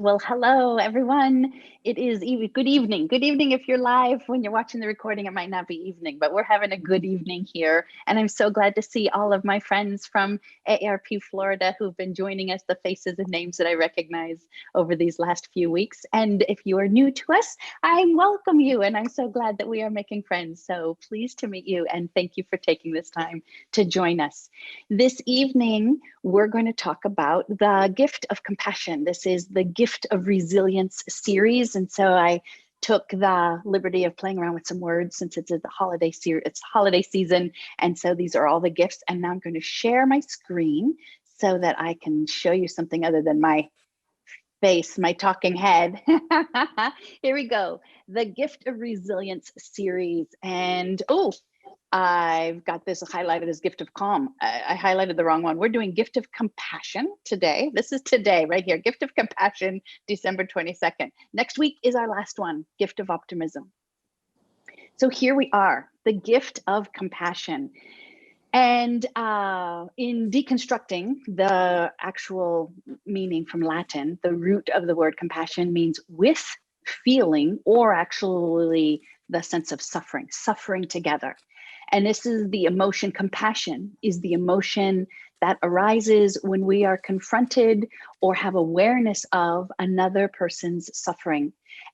Well, hello, everyone. It is good evening. Good evening if you're live. When you're watching the recording, it might not be evening, but we're having a good evening here. And I'm so glad to see all of my friends from AARP Florida who've been joining us, the faces and names that I recognize over these last few weeks. And if you are new to us, I welcome you. And I'm so glad that we are making friends. So pleased to meet you. And thank you for taking this time to join us. This evening, we're going to talk about the gift of compassion. This is the Gift of Resilience series. And so I took the liberty of playing around with some words since it's the holiday it's holiday season. And so these are all the gifts. And now I'm going to share my screen so that I can show you something other than my face, my talking head. Here we go. The Gift of Resilience series. And I've got this highlighted as Gift of Calm. I highlighted the wrong one. We're doing Gift of Compassion today. This is today right here. Gift of Compassion, December 22nd. Next week is our last one, Gift of Optimism. So here we are, the Gift of Compassion. And in deconstructing the actual meaning from Latin, the root of the word compassion means with feeling, or actually the sense of suffering together. And this is the emotion. Compassion is the emotion that arises when we are confronted or have awareness of another person's suffering.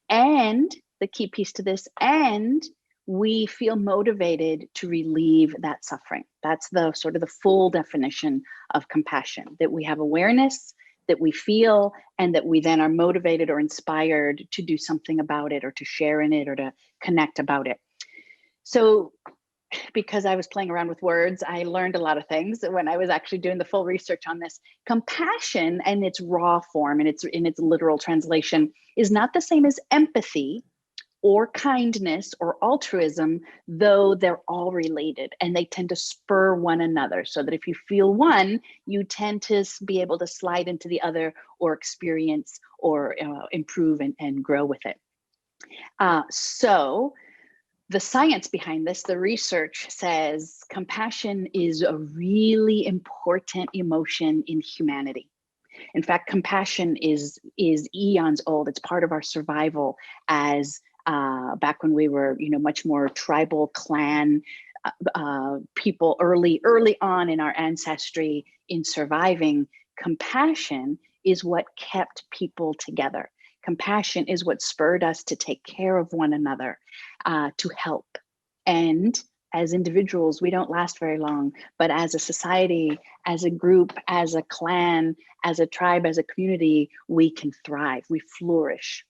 And the key piece to this, and we feel motivated to relieve that suffering. That's the sort of the full definition of compassion, that we have awareness, that we feel, and that we then are motivated or inspired to do something about it, or to share in it, or to connect about it. So because I was playing around with words, I learned a lot of things when I was actually doing the full research on this. Compassion in its raw form, and in its literal translation, is not the same as empathy or kindness or altruism, though they're all related and they tend to spur one another. So that if you feel one, you tend to be able to slide into the other, or experience or improve and grow with it. So the science behind this, the research says compassion is a really important emotion in humanity. In fact, compassion is eons old. It's part of our survival as back when we were, much more tribal clan people early on in our ancestry in surviving. Compassion is what kept people together. Compassion is what spurred us to take care of one another, to help. And as individuals, we don't last very long, but as a society, as a group, as a clan, as a tribe, as a community, we can thrive, we flourish.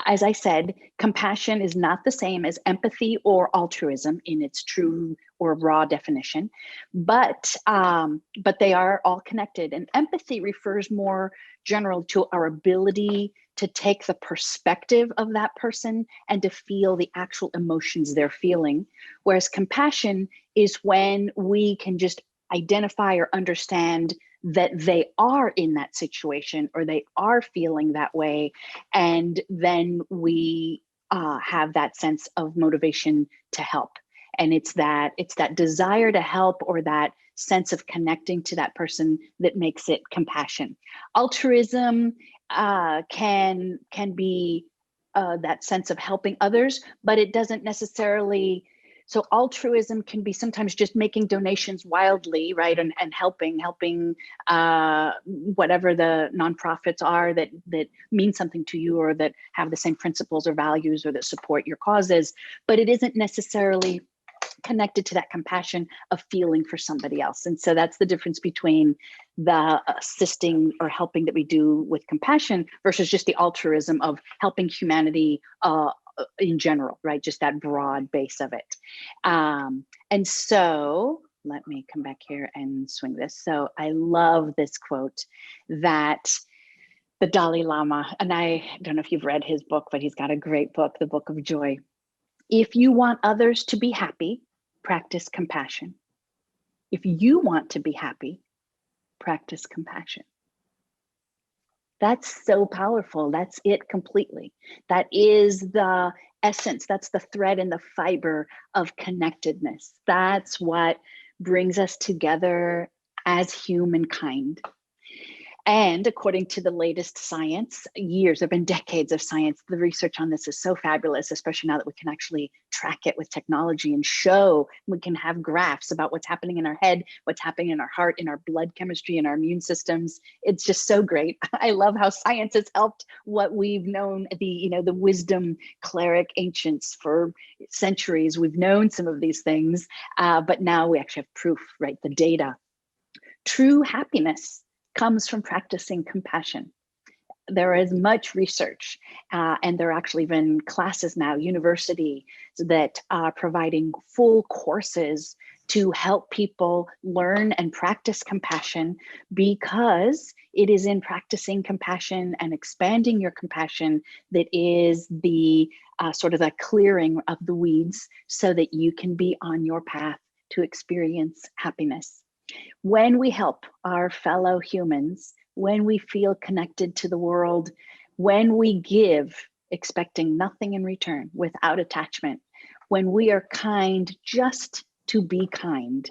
As I said, compassion is not the same as empathy or altruism in its true or raw definition, but they are all connected. And empathy refers more generally to our ability to take the perspective of that person and to feel the actual emotions they're feeling. Whereas compassion is when we can just identify or understand that they are in that situation, or they are feeling that way. And then we have that sense of motivation to help. And it's that desire to help, or that sense of connecting to that person, that makes it compassion. Altruism can be that sense of helping others, but it doesn't necessarily. So altruism can be sometimes just making donations wildly, right? And helping whatever the nonprofits are that mean something to you, or that have the same principles or values, or that support your causes. But it isn't necessarily connected to that compassion of feeling for somebody else. And so that's the difference between the assisting or helping that we do with compassion versus just the altruism of helping humanity in general, right? Just that broad base of it. And so let me come back here and swing this. So I love this quote that the Dalai Lama, and I don't know if you've read his book, but he's got a great book, The Book of Joy. If you want others to be happy, practice compassion. If you want to be happy, practice compassion. That's so powerful. That's it completely. That is the essence. That's the thread and the fiber of connectedness. That's what brings us together as humankind. And according to the latest science, years, there have been decades of science, the research on this is so fabulous, especially now that we can actually track it with technology and show, we can have graphs about what's happening in our head, what's happening in our heart, in our blood chemistry, in our immune systems. It's just so great. I love how science has helped what we've known, the wisdom cleric ancients for centuries. We've known some of these things, but now we actually have proof, right? The data. True happiness comes from practicing compassion. There is much research, and there are actually even classes now, university, that are providing full courses to help people learn and practice compassion, because it is in practicing compassion and expanding your compassion that is the sort of the clearing of the weeds so that you can be on your path to experience happiness. When we help our fellow humans, when we feel connected to the world, when we give, expecting nothing in return, without attachment, when we are kind just to be kind,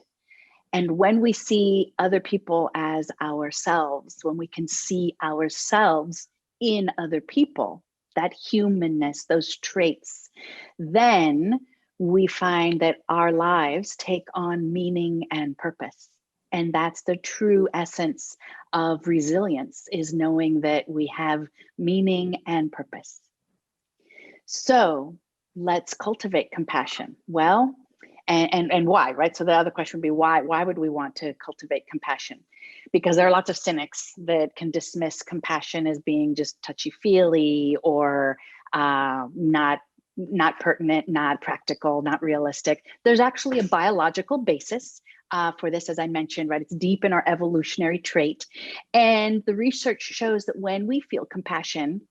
and when we see other people as ourselves, when we can see ourselves in other people, that humanness, those traits, then we find that our lives take on meaning and purpose. And that's the true essence of resilience, is knowing that we have meaning and purpose. So let's cultivate compassion. Well, and why, right? So the other question would be why would we want to cultivate compassion? Because there are lots of cynics that can dismiss compassion as being just touchy-feely or not pertinent, not practical, not realistic. There's actually a biological basis for this, as I mentioned, right? It's deep in our evolutionary trait. And the research shows that when we feel compassion,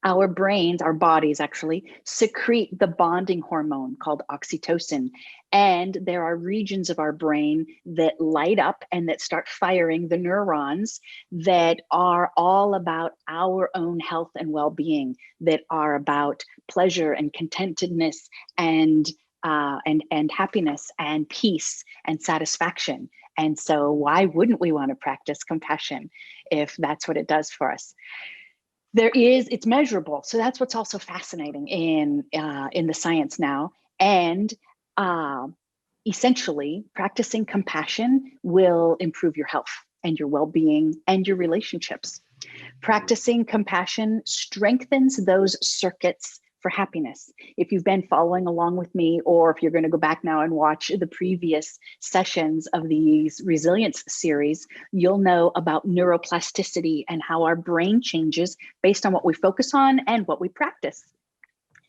our brains, our bodies actually secrete the bonding hormone called oxytocin. And there are regions of our brain that light up and that start firing the neurons that are all about our own health and well-being, that are about pleasure and contentedness and happiness and peace and satisfaction. And so why wouldn't we want to practice compassion if that's what it does for us? It's measurable. So that's what's also fascinating in the science now. And essentially, practicing compassion will improve your health and your well-being and your relationships. Practicing compassion strengthens those circuits for happiness. If you've been following along with me, or if you're going to go back now and watch the previous sessions of these resilience series, you'll know about neuroplasticity and how our brain changes based on what we focus on and what we practice.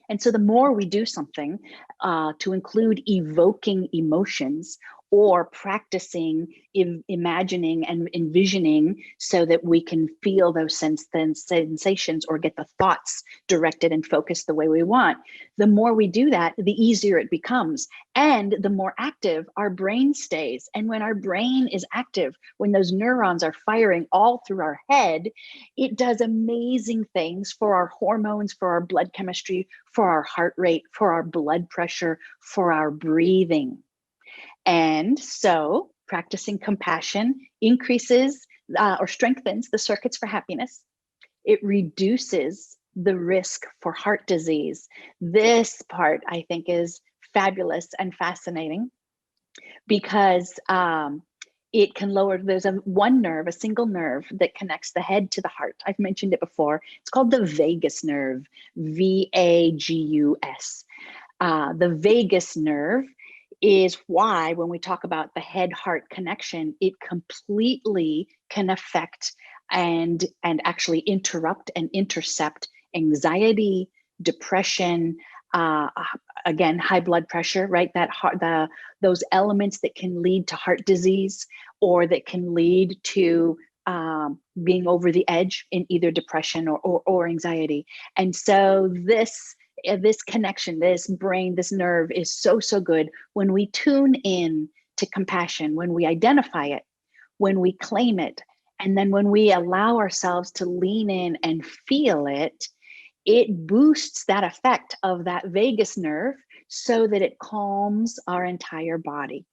And so the more we do something to include evoking emotions or practicing imagining and envisioning so that we can feel those sensations or get the thoughts directed and focused the way we want, the more we do that, the easier it becomes. And the more active our brain stays. And when our brain is active, when those neurons are firing all through our head, it does amazing things for our hormones, for our blood chemistry, for our heart rate, for our blood pressure, for our breathing. And so practicing compassion increases or strengthens the circuits for happiness. It reduces the risk for heart disease. This part, I think, is fabulous and fascinating because it can lower, there's a single nerve that connects the head to the heart. I've mentioned it before. It's called the vagus nerve, VAGUS. The vagus nerve is why when we talk about the head-heart connection, it completely can affect and actually interrupt and intercept anxiety, depression, again, high blood pressure, right? Those elements that can lead to heart disease or that can lead to being over the edge in either depression or anxiety. And so this connection, this brain, this nerve is so good when we tune in to compassion, when we identify it, when we claim it, and then when we allow ourselves to lean in and feel it, it boosts that effect of that vagus nerve so that it calms our entire body.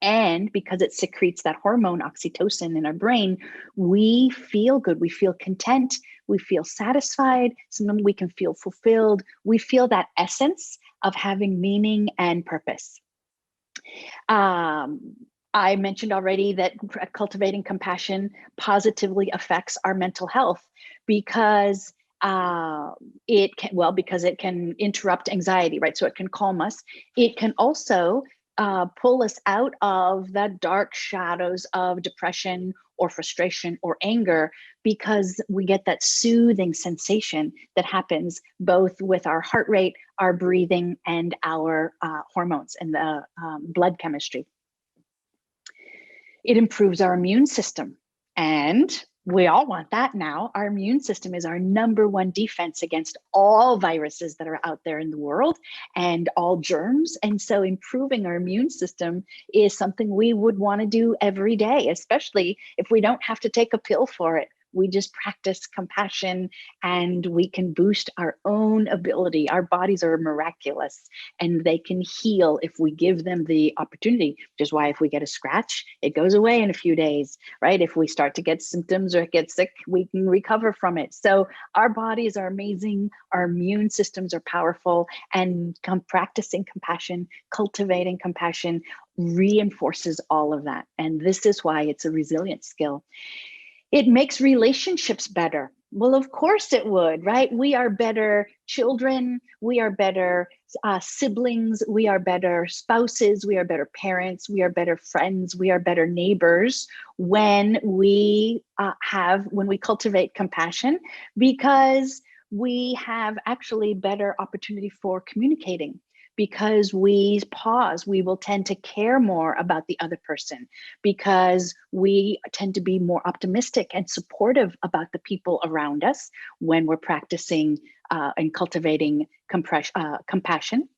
And because it secretes that hormone oxytocin in our brain, we feel good, we feel content, we feel satisfied, sometimes we can feel fulfilled, we feel that essence of having meaning and purpose. I mentioned already that cultivating compassion positively affects our mental health because because it can interrupt anxiety, right? So it can calm us. It can also pull us out of the dark shadows of depression or frustration or anger, because we get that soothing sensation that happens both with our heart rate, our breathing, and our hormones and the blood chemistry. It improves our immune system, and we all want that now. Our immune system is our #1 defense against all viruses that are out there in the world and all germs. And so improving our immune system is something we would want to do every day, especially if we don't have to take a pill for it. We just practice compassion and we can boost our own ability. Our bodies are miraculous and they can heal if we give them the opportunity, which is why if we get a scratch, it goes away in a few days, right? If we start to get symptoms or get sick, we can recover from it. So our bodies are amazing. Our immune systems are powerful, and practicing compassion, cultivating compassion reinforces all of that. And this is why it's a resilient skill. It makes relationships better. Well, of course it would, right? We are better children, we are better siblings, we are better spouses, we are better parents, we are better friends, we are better neighbors when we cultivate compassion, because we have actually better opportunity for communicating. Because we pause, we will tend to care more about the other person, because we tend to be more optimistic and supportive about the people around us when we're practicing and cultivating compassion.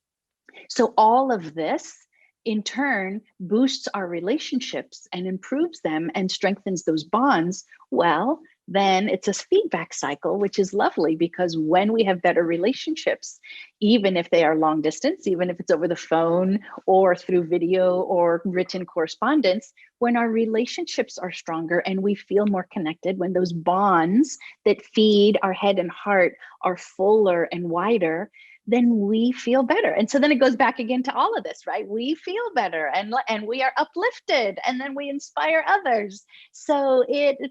So all of this in turn boosts our relationships and improves them and strengthens those bonds. Well, then it's a feedback cycle, which is lovely, because when we have better relationships, even if they are long distance, even if it's over the phone or through video or written correspondence, when our relationships are stronger and we feel more connected, when those bonds that feed our head and heart are fuller and wider, then we feel better. And so then it goes back again to all of this, right? We feel better and we are uplifted, and then we inspire others. So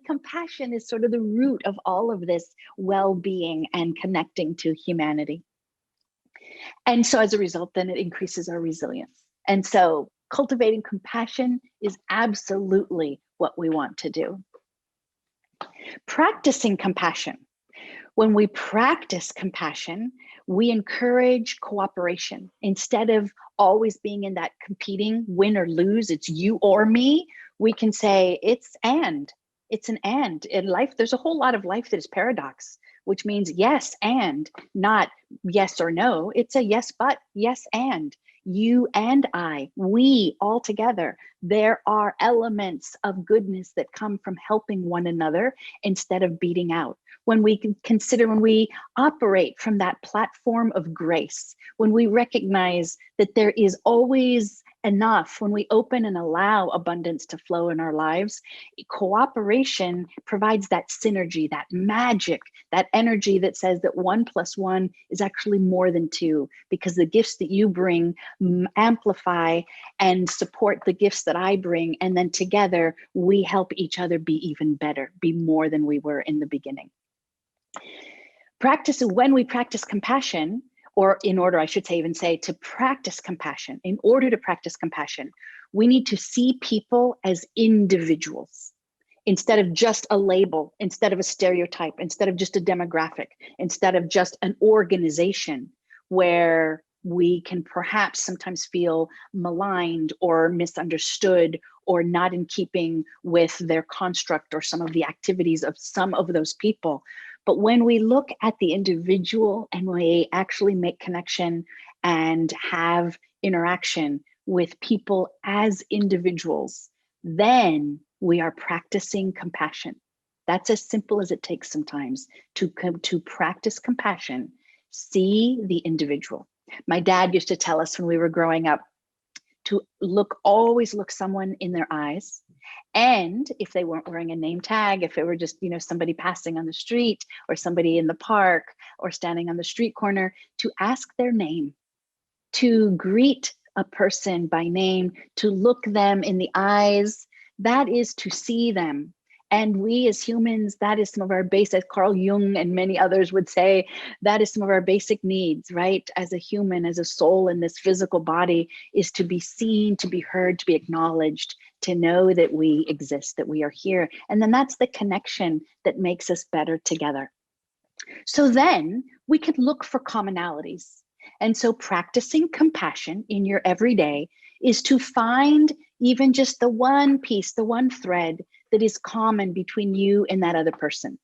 compassion is sort of the root of all of this well-being and connecting to humanity. And so as a result, then it increases our resilience. And so cultivating compassion is absolutely what we want to do. Practicing compassion. When we practice compassion, we encourage cooperation. Instead of always being in that competing win or lose, it's you or me, we can say it's an and. In life, there's a whole lot of life that is paradox, which means yes and, not yes or no. It's a yes but, yes and. You and I, we all together. There are elements of goodness that come from helping one another instead of beating out. When we operate from that platform of grace, when we recognize that there is always enough, when we open and allow abundance to flow in our lives, cooperation provides that synergy, that magic, that energy that says that 1 + 1 is actually more than 2, because the gifts that you bring amplify and support the gifts that I bring. And then together we help each other be even better, be more than we were in the beginning. When we practice compassion, or in order, I should say, even say to practice compassion, in order to practice compassion, we need to see people as individuals instead of just a label, instead of a stereotype, instead of just a demographic, instead of just an organization where we can perhaps sometimes feel maligned or misunderstood or not in keeping with their construct or some of the activities of some of those people. But when we look at the individual and we actually make connection and have interaction with people as individuals, then we are practicing compassion. That's as simple as it takes sometimes to practice compassion. See the individual. My dad used to tell us when we were growing up, to always look someone in their eyes. And if they weren't wearing a name tag, if it were just, somebody passing on the street or somebody in the park or standing on the street corner, to ask their name, to greet a person by name, to look them in the eyes, that is to see them. And we as humans, that is some of our basic, Carl Jung and many others would say, that is some of our basic needs, right? As a human, as a soul in this physical body, is to be seen, to be heard, to be acknowledged, to know that we exist, that we are here. And then that's the connection that makes us better together. So then we could look for commonalities. And so practicing compassion in your everyday is to find even just the one piece, the one thread that is common between you and that other person.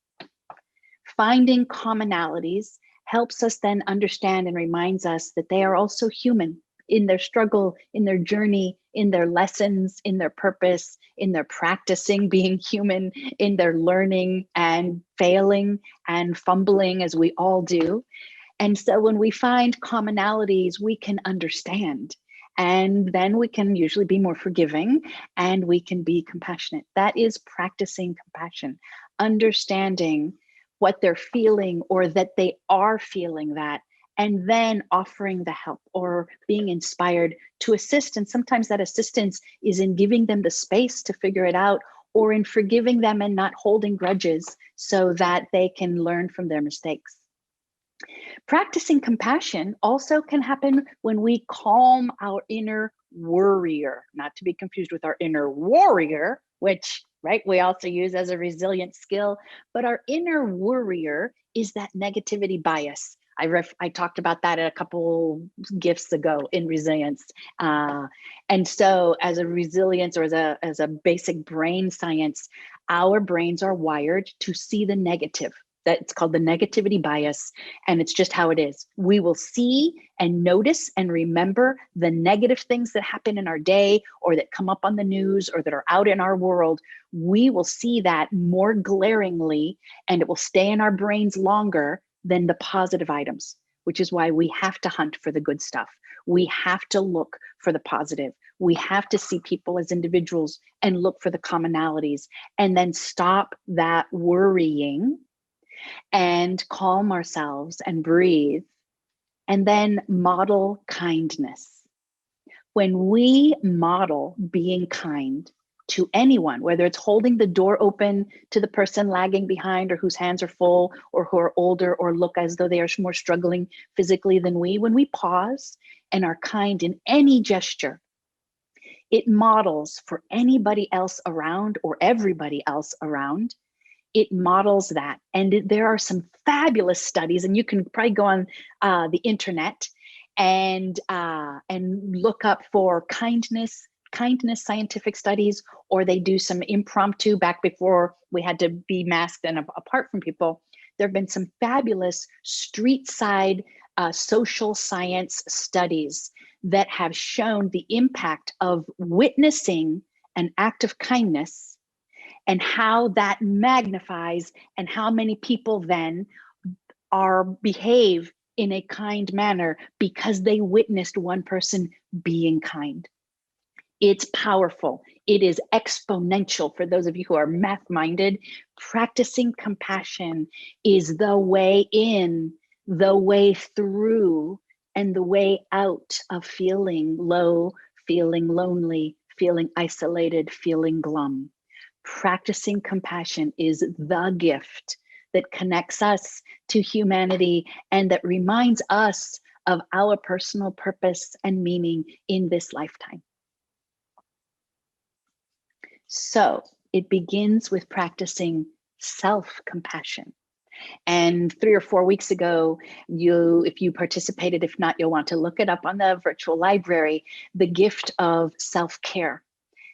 Finding commonalities helps us then understand and reminds us that they are also human in their struggle, in their journey, in their lessons, in their purpose, in their practicing being human, in their learning and failing and fumbling, as we all do. And so when we find commonalities, we can understand. And then we can usually be more forgiving and we can be compassionate. That is practicing compassion, understanding what they're feeling or that they are feeling that, and then offering the help or being inspired to assist. And sometimes that assistance is in giving them the space to figure it out, or in forgiving them and not holding grudges so that they can learn from their mistakes. Practicing compassion also can happen when we calm our inner worrier, not to be confused with our inner warrior, which, right, we also use as a resilient skill. But our inner worrier is that negativity bias. I talked about that a couple gifts ago in resilience. And so as a resilience, or as a basic brain science, our brains are wired to see the negative. That's called the negativity bias, and it's just how it is. We will see and notice and remember the negative things that happen in our day or that come up on the news or that are out in our world. We will see that more glaringly, and it will stay in our brains longer than the positive items, which is why we have to hunt for the good stuff. We have to look for the positive. We have to see people as individuals and look for the commonalities, and then stop that worrying and calm ourselves and breathe, and then model kindness. When we model being kind to anyone, whether it's holding the door open to the person lagging behind or whose hands are full or who are older or look as though they are more struggling physically than we, when we pause and are kind in any gesture, it models for anybody else around or everybody else around. It models that. And there are some fabulous studies, and you can probably go on the internet and look up for kindness scientific studies, or they do some impromptu back before we had to be masked and apart from people. There have been some fabulous street side social science studies that have shown the impact of witnessing an act of kindness and how that magnifies, and how many people then behave in a kind manner because they witnessed one person being kind. It's powerful. It is exponential. For those of you who are math-minded, practicing compassion is the way in, the way through, and the way out of feeling low, feeling lonely, feeling isolated, feeling glum. Practicing compassion is the gift that connects us to humanity and that reminds us of our personal purpose and meaning in this lifetime. So it begins with practicing self-compassion. And 3 or 4 weeks ago, if you participated, if not, you'll want to look it up on the virtual library, the gift of self-care.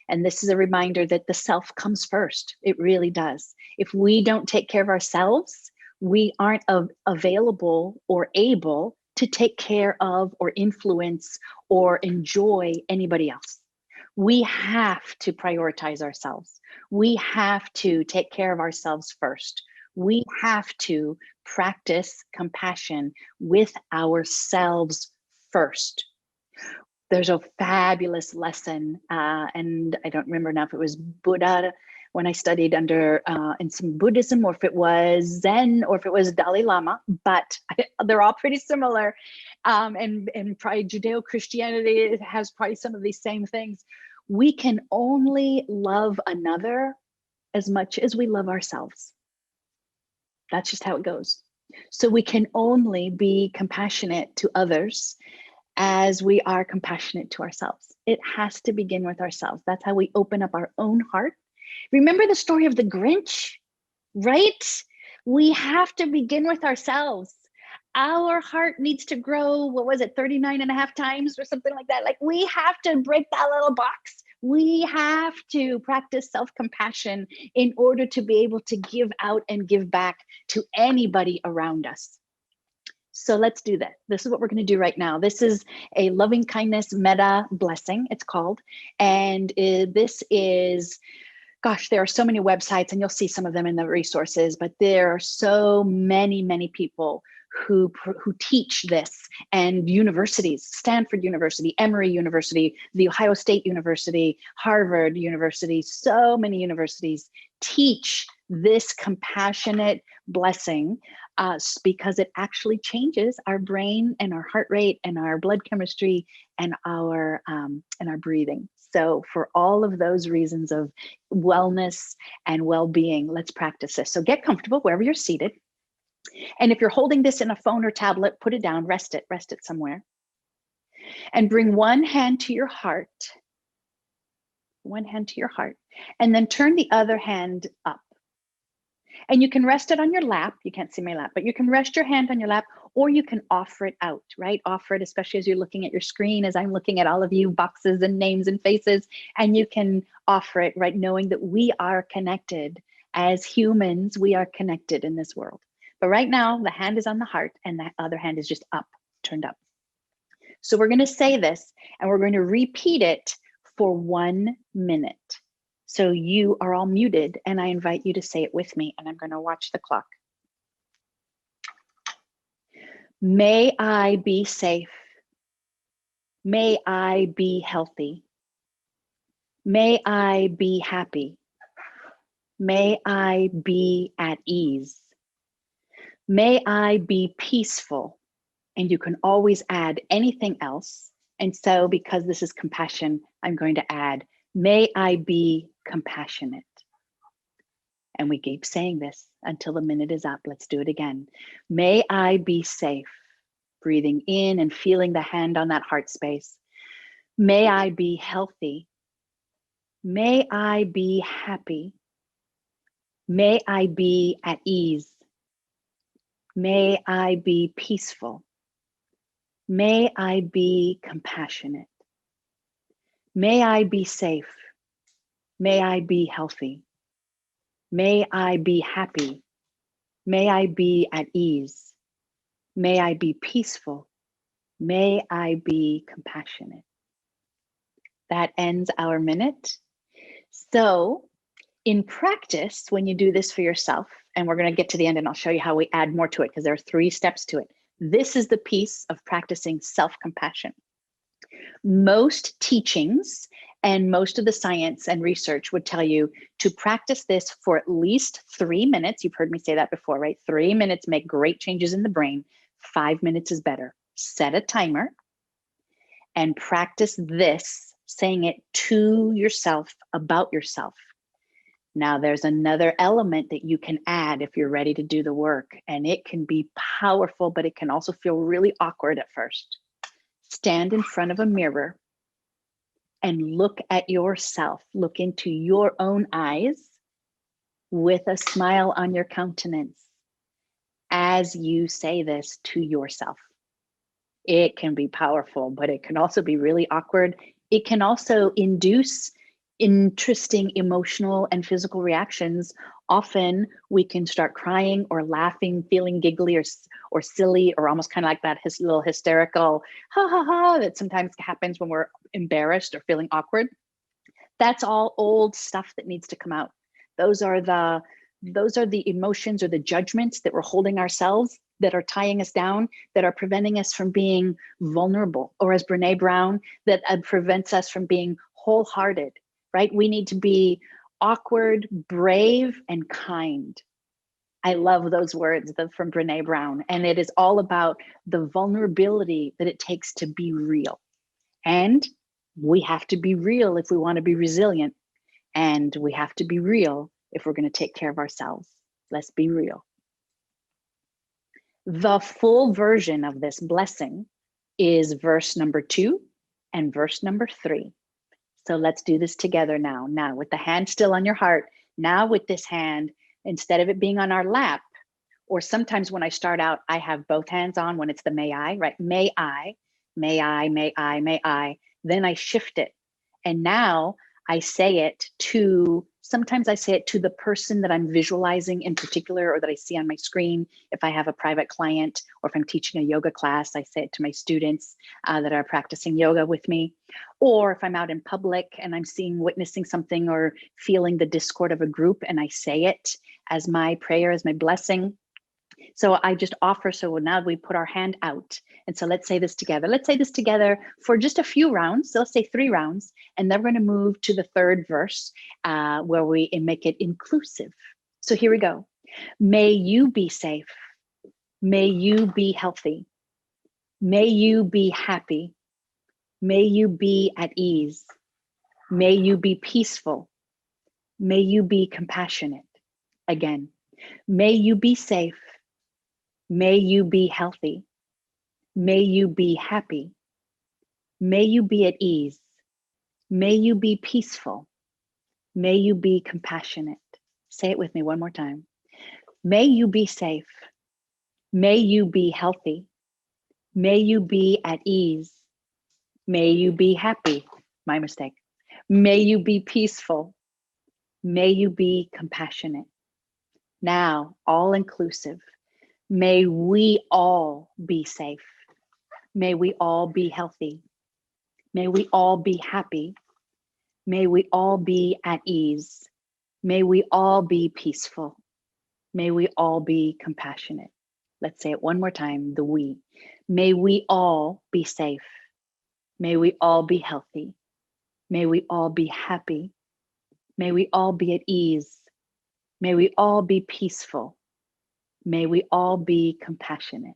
And this is a reminder that the self comes first. It really does. If we don't take care of ourselves, we aren't available or able to take care of or influence or enjoy anybody else. We have to prioritize ourselves. We have to take care of ourselves first. We have to practice compassion with ourselves first. There's a fabulous lesson, and I don't remember now if it was Buddha when I studied under in some Buddhism, or if it was Zen, or if it was Dalai Lama, but they're all pretty similar. And probably Judeo-Christianity has probably some of these same things. We can only love another as much as we love ourselves. That's just how it goes. So we can only be compassionate to others as we are compassionate to ourselves. It has to begin with ourselves. That's how we open up our own heart. Remember the story of the Grinch, right? We have to begin with ourselves. Our heart needs to grow, what was it, 39 and a half times or something like that? Like, we have to break that little box. We have to practice self-compassion in order to be able to give out and give back to anybody around us. So let's do that. This is what we're going to do right now. This is a loving kindness metta blessing, it's called. And this is, gosh, there are so many websites, and you'll see some of them in the resources, but there are so many people who teach this, and universities, Stanford University, Emory University, The Ohio State University, Harvard University, so many universities teach this compassionate blessing because it actually changes our brain and our heart rate and our blood chemistry and our breathing. So for all of those reasons of wellness and well-being, let's practice this. So get comfortable wherever you're seated. And if you're holding this in a phone or tablet, put it down, rest it somewhere. And bring one hand to your heart, and then turn the other hand up. And you can rest it on your lap. You can't see my lap, but you can rest your hand on your lap, or you can offer it out, right? Offer it, especially as you're looking at your screen, as I'm looking at all of you, boxes and names and faces, and you can offer it, right? Knowing that we are connected as humans, we are connected in this world. But right now, the hand is on the heart and the other hand is just up, turned up. So we're going to say this and we're going to repeat it for 1 minute. So you are all muted and I invite you to say it with me, and I'm going to watch the clock. May I be safe. May I be healthy. May I be happy. May I be at ease. May I be peaceful. And you can always add anything else. And so because this is compassion, I'm going to add, may I be compassionate. And we keep saying this until the minute is up. Let's do it again. May I be safe. Breathing in and feeling the hand on that heart space. May I be healthy. May I be happy. May I be at ease. May I be peaceful. May I be compassionate. May I be safe. May I be healthy. May I be happy. May I be at ease. May I be peaceful. May I be compassionate. That ends our minute. So in practice, when you do this for yourself, and we're going to get to the end and I'll show you how we add more to it because there are 3 steps to it. This is the piece of practicing self-compassion. Most teachings and most of the science and research would tell you to practice this for at least 3 minutes. You've heard me say that before, right? 3 minutes make great changes in the brain. 5 minutes is better. Set a timer and practice this, saying it to yourself, about yourself. Now there's another element that you can add if you're ready to do the work, and it can be powerful, but it can also feel really awkward at first. Stand in front of a mirror and look at yourself. Look into your own eyes with a smile on your countenance as you say this to yourself. It can be powerful, but it can also be really awkward. It can also induce interesting emotional and physical reactions. Often we can start crying or laughing, feeling giggly or silly, or almost kind of like that little hysterical ha ha ha that sometimes happens when we're embarrassed or feeling awkward. That's all old stuff that needs to come out. Those are the emotions or the judgments that we're holding ourselves that are tying us down, that are preventing us from being vulnerable, or as Brene Brown, that prevents us from being wholehearted, right? We need to be awkward, brave, and kind. I love those words from Brene Brown. And it is all about the vulnerability that it takes to be real. And we have to be real if we want to be resilient. And we have to be real if we're going to take care of ourselves. Let's be real. The full version of this blessing is verse number 2 and verse number 3. So let's do this together now. Now, with the hand still on your heart, now with this hand, instead of it being on our lap, or sometimes when I start out, I have both hands on when it's the may I, right? May I, may I, may I, may I. Then I shift it. And now I say it to, sometimes I say it to the person that I'm visualizing in particular, or that I see on my screen. If I have a private client, or if I'm teaching a yoga class, I say it to my students that are practicing yoga with me. Or if I'm out in public and I'm witnessing something or feeling the discord of a group, and I say it as my prayer, as my blessing. So I just offer, so now we put our hand out. And so let's say this together. Let's say this together for just a few rounds. So let's say 3 rounds. And then we're going to move to the 3rd verse where we make it inclusive. So here we go. May you be safe. May you be healthy. May you be happy. May you be at ease. May you be peaceful. May you be compassionate. Again, may you be safe. May you be healthy. May you be happy. May you be at ease. May you be peaceful. May you be compassionate. Say it with me one more time. May you be safe. May you be healthy. May you be at ease. May you be happy. My mistake. May you be peaceful. May you be compassionate. Now, all inclusive. May we all be safe. May we all be healthy. May we all be happy. May we all be at ease. May we all be peaceful. May we all be compassionate. Let's say it one more time, the we. May we all be safe. May we all be healthy. May we all be happy. May we all be at ease. May we all be peaceful. May we all be compassionate.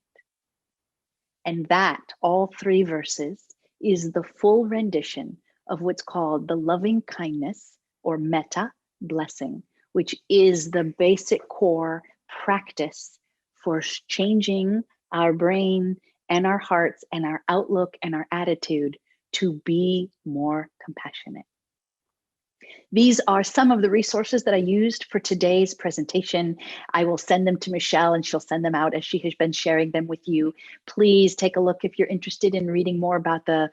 And that, all 3 verses, is the full rendition of what's called the loving kindness or metta blessing, which is the basic core practice for changing our brain and our hearts and our outlook and our attitude to be more compassionate. These are some of the resources that I used for today's presentation. I will send them to Michelle and she'll send them out as she has been sharing them with you. Please take a look if you're interested in reading more about the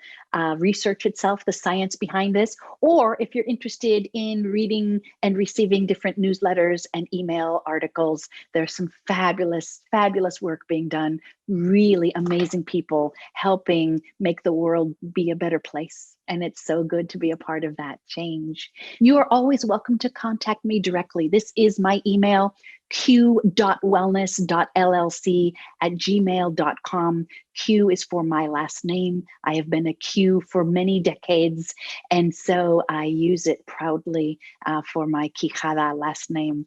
research itself, the science behind this, or if you're interested in reading and receiving different newsletters and email articles. There's some fabulous, fabulous work being done. Really amazing people helping make the world be a better place. And it's so good to be a part of that change. You are always welcome to contact me directly. This is my email, q.wellness.llc@gmail.com. Q is for my last name. I have been a Q for many decades, and so I use it proudly for my Quijada last name.